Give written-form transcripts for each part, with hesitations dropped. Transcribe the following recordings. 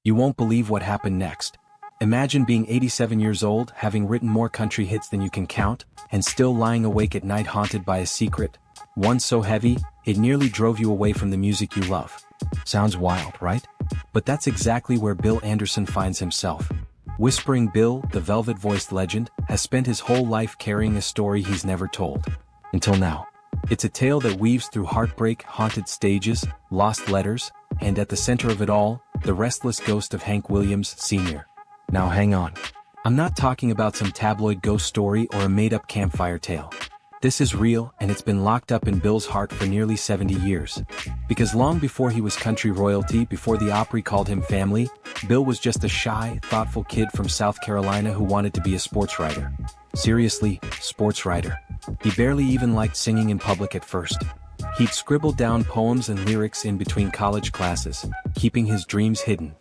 You won't believe what happened next. Imagine being 87 years old, having written more country hits than you can count, and still lying awake at night haunted by a secret, one so heavy, it nearly drove you away from the music you love. Sounds wild, right? But that's exactly where Bill Anderson finds himself. Whispering Bill, the velvet-voiced legend, has spent his whole life carrying a story he's never told. Until now. It's a tale that weaves through heartbreak, haunted stages, lost letters, and at the center of it all, the restless ghost of Hank Williams, Sr. Now hang on. I'm not talking about some tabloid ghost story or a made-up campfire tale. This is real, and it's been locked up in Bill's heart for nearly 70 years. Because long before he was country royalty, before the Opry called him family, Bill was just a shy, thoughtful kid from South Carolina who wanted to be a sports writer. Seriously, sports writer. He barely even liked singing in public at first. He'd scribble down poems and lyrics in between college classes, keeping his dreams hidden.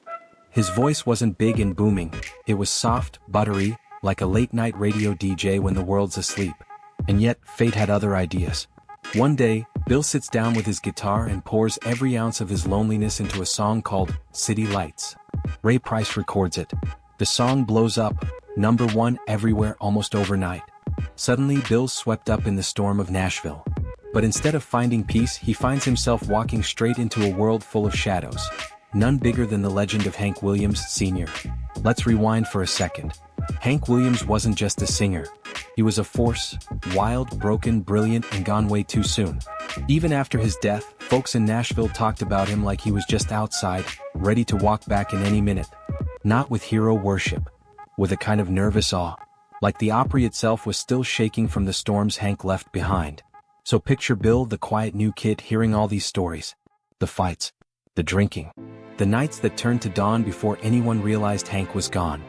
His voice wasn't big and booming, it was soft, buttery, like a late-night radio DJ when the world's asleep. And yet, fate had other ideas. One day, Bill sits down with his guitar and pours every ounce of his loneliness into a song called City Lights. Ray Price records it. The song blows up, #1 everywhere almost overnight. Suddenly, Bill's swept up in the storm of Nashville. But instead of finding peace, he finds himself walking straight into a world full of shadows. None bigger than the legend of Hank Williams, Sr. Let's rewind for a second. Hank Williams wasn't just a singer. He was a force, wild, broken, brilliant, and gone way too soon. Even after his death, folks in Nashville talked about him like he was just outside, ready to walk back in any minute. Not with hero worship. With a kind of nervous awe. Like the Opry itself was still shaking from the storms Hank left behind. So picture Bill, the quiet new kid, hearing all these stories. The fights. The drinking. The nights that turned to dawn before anyone realized Hank was gone.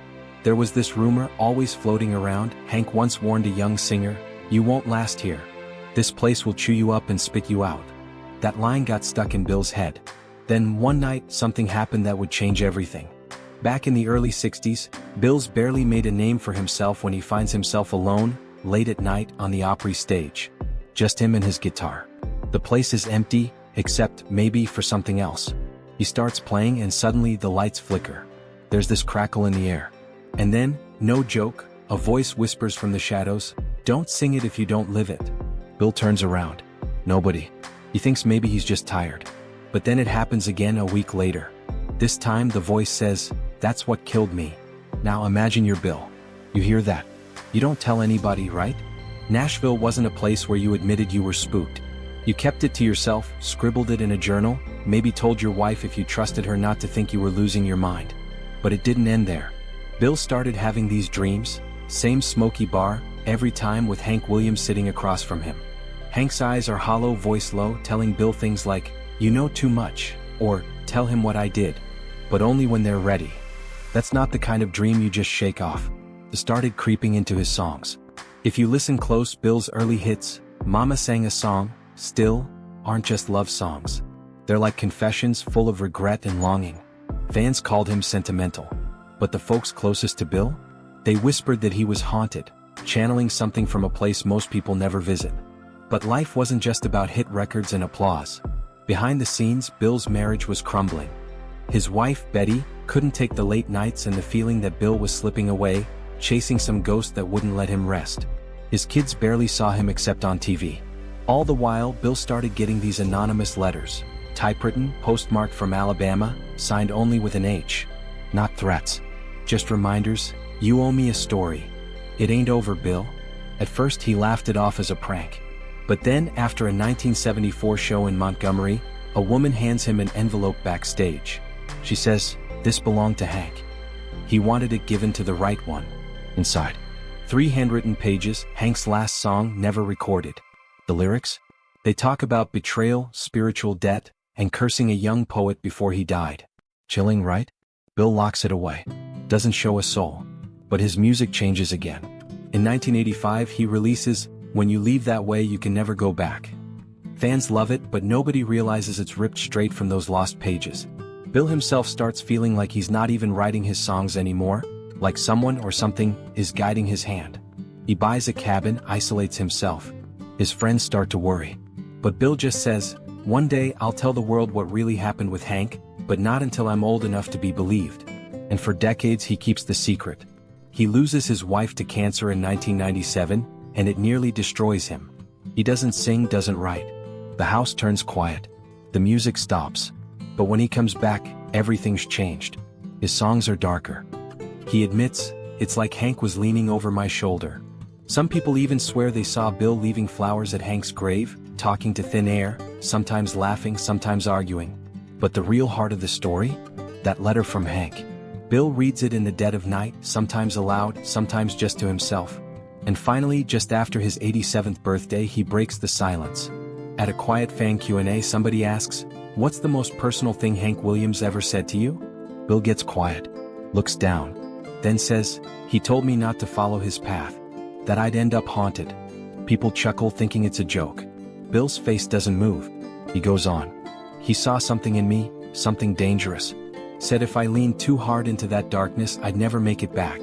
There was this rumor always floating around. Hank once warned a young singer, "You won't last here. This place will chew you up and spit you out." That line got stuck in Bill's head. Then one night, something happened that would change everything. Back in the early 60s, Bill's barely made a name for himself when he finds himself alone, late at night, on the Opry stage. Just him and his guitar. The place is empty, except maybe for something else. He starts playing and suddenly the lights flicker. There's this crackle in the air. And then, no joke, a voice whispers from the shadows, "Don't sing it if you don't live it." Bill turns around. Nobody. He thinks maybe he's just tired. But then it happens again a week later. This time the voice says, "That's what killed me." Now imagine you're Bill. You hear that. You don't tell anybody, right? Nashville wasn't a place where you admitted you were spooked. You kept it to yourself, scribbled it in a journal, maybe told your wife if you trusted her not to think you were losing your mind. But it didn't end there. Bill started having these dreams, same smoky bar, every time with Hank Williams sitting across from him. Hank's eyes are hollow, voice low, telling Bill things like, "You know too much," or "Tell him what I did." But only when they're ready. That's not the kind of dream you just shake off. It started creeping into his songs. If you listen close, Bill's early hits, "Mama Sang a Song," "Still," aren't just love songs. They're like confessions full of regret and longing. Fans called him sentimental. But the folks closest to Bill? They whispered that he was haunted, channeling something from a place most people never visit. But life wasn't just about hit records and applause. Behind the scenes, Bill's marriage was crumbling. His wife, Betty, couldn't take the late nights and the feeling that Bill was slipping away, chasing some ghost that wouldn't let him rest. His kids barely saw him except on TV. All the while, Bill started getting these anonymous letters, typewritten, postmarked from Alabama, signed only with an H. Not threats. Just reminders, "You owe me a story. It ain't over, Bill." At first he laughed it off as a prank. But then, after a 1974 show in Montgomery, a woman hands him an envelope backstage. She says, "This belonged to Hank. He wanted it given to the right one." Inside, 3 handwritten pages, Hank's last song never recorded. The lyrics? They talk about betrayal, spiritual debt, and cursing a young poet before he died. Chilling, right? Bill locks it away. Doesn't show a soul. But his music changes again. In 1985 he releases "When You Leave That Way You Can Never Go Back." Fans love it, but nobody realizes it's ripped straight from those lost pages. Bill himself starts feeling like he's not even writing his songs anymore, like someone or something is guiding his hand. He buys a cabin, isolates himself. His friends start to worry. But Bill just says, "One day I'll tell the world what really happened with Hank," but not until I'm old enough to be believed. And for decades he keeps the secret. He loses his wife to cancer in 1997, and it nearly destroys him. He doesn't sing, doesn't write. The house turns quiet. The music stops. But when he comes back, everything's changed. His songs are darker. He admits, "It's like Hank was leaning over my shoulder." Some people even swear they saw Bill leaving flowers at Hank's grave, talking to thin air, sometimes laughing, sometimes arguing. But the real heart of the story? That letter from Hank. Bill reads it in the dead of night, sometimes aloud, sometimes just to himself. And finally, just after his 87th birthday, he breaks the silence. At a quiet fan Q&A, somebody asks, "What's the most personal thing Hank Williams ever said to you?" Bill gets quiet, looks down, then says, "He told me not to follow his path, that I'd end up haunted." People chuckle thinking it's a joke. Bill's face doesn't move. He goes on. "He saw something in me, something dangerous. Said if I leaned too hard into that darkness I'd never make it back."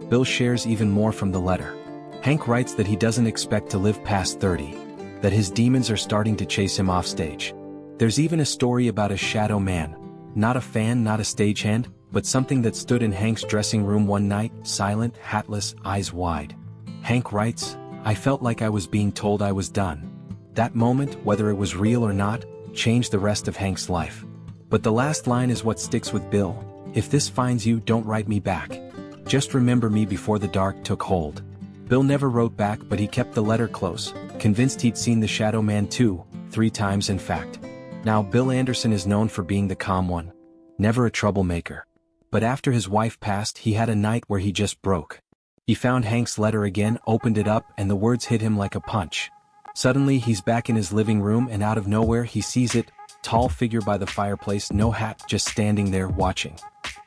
Bill shares even more from the letter. Hank writes that he doesn't expect to live past 30, that his demons are starting to chase him off stage. There's even a story about a shadow man, not a fan, not a stagehand, but something that stood in Hank's dressing room one night, silent, hatless, eyes wide. Hank writes, "I felt like I was being told I was done." That moment, whether it was real or not, changed the rest of Hank's life. But the last line is what sticks with Bill. "If this finds you, don't write me back. Just remember me before the dark took hold." Bill never wrote back, but he kept the letter close, convinced he'd seen the shadow man 3 times in fact. Now Bill Anderson is known for being the calm one. Never a troublemaker. But after his wife passed, he had a night where he just broke. He found Hank's letter again, opened it up, and the words hit him like a punch. Suddenly he's back in his living room, and out of nowhere he sees it, tall figure by the fireplace, no hat, just standing there watching.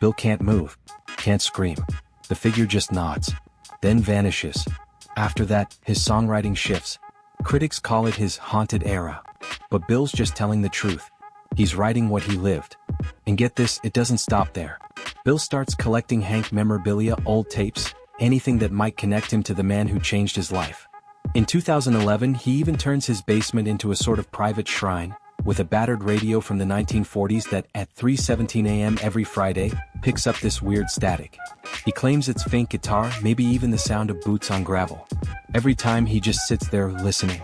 Bill can't move, can't scream. The figure just nods, then vanishes. After that, his songwriting shifts. Critics call it his haunted era. But Bill's just telling the truth. He's writing what he lived. And get this, it doesn't stop there. Bill starts collecting Hank memorabilia, old tapes, anything that might connect him to the man who changed his life. In 2011, he even turns his basement into a sort of private shrine, with a battered radio from the 1940s that, at 3:17 a.m. every Friday, picks up this weird static. He claims it's faint guitar, maybe even the sound of boots on gravel. Every time he just sits there listening,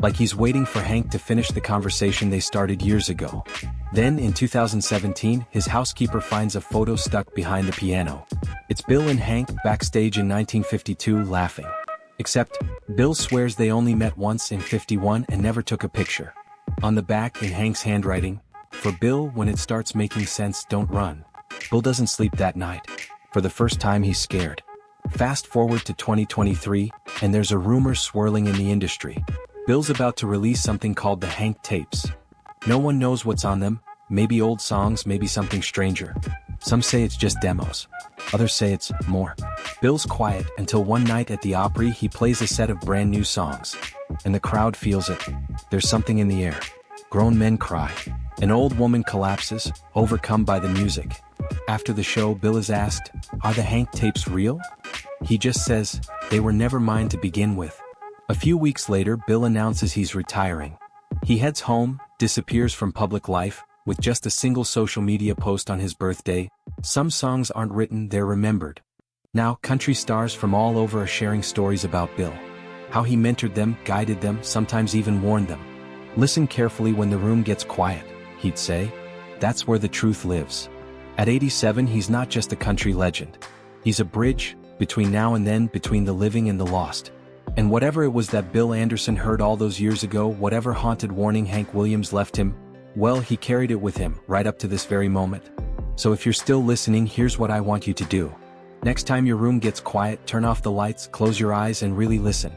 like he's waiting for Hank to finish the conversation they started years ago. Then, in 2017, his housekeeper finds a photo stuck behind the piano. It's Bill and Hank backstage in 1952 laughing. Except, Bill swears they only met once in '51 and never took a picture. On the back, in Hank's handwriting, "For Bill, when it starts making sense, don't run." Bill doesn't sleep that night. For the first time he's scared. Fast forward to 2023, and there's a rumor swirling in the industry. Bill's about to release something called the Hank tapes. No one knows what's on them, maybe old songs, maybe something stranger. Some say it's just demos. Others say it's more. Bill's quiet until one night at the Opry he plays a set of brand new songs. And the crowd feels it. There's something in the air. Grown men cry. An old woman collapses, overcome by the music. After the show, Bill is asked, "Are the Hank tapes real?" He just says, "They were never mine to begin with." A few weeks later, Bill announces he's retiring. He heads home, disappears from public life, with just a single social media post on his birthday. Some songs aren't written, they're remembered. Now, country stars from all over are sharing stories about Bill. How he mentored them, guided them, sometimes even warned them. "Listen carefully when the room gets quiet," he'd say. That's where the truth lives. At 87, he's not just a country legend. He's a bridge, between now and then, between the living and the lost. And whatever it was that Bill Anderson heard all those years ago, whatever haunted warning Hank Williams left him, well, he carried it with him, right up to this very moment. So if you're still listening, here's what I want you to do. Next time your room gets quiet, turn off the lights, close your eyes, and really listen.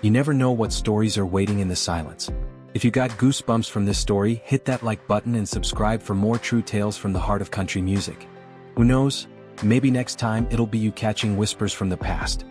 You never know what stories are waiting in the silence. If you got goosebumps from this story, hit that like button and subscribe for more true tales from the heart of country music. Who knows? Maybe next time it'll be you catching whispers from the past.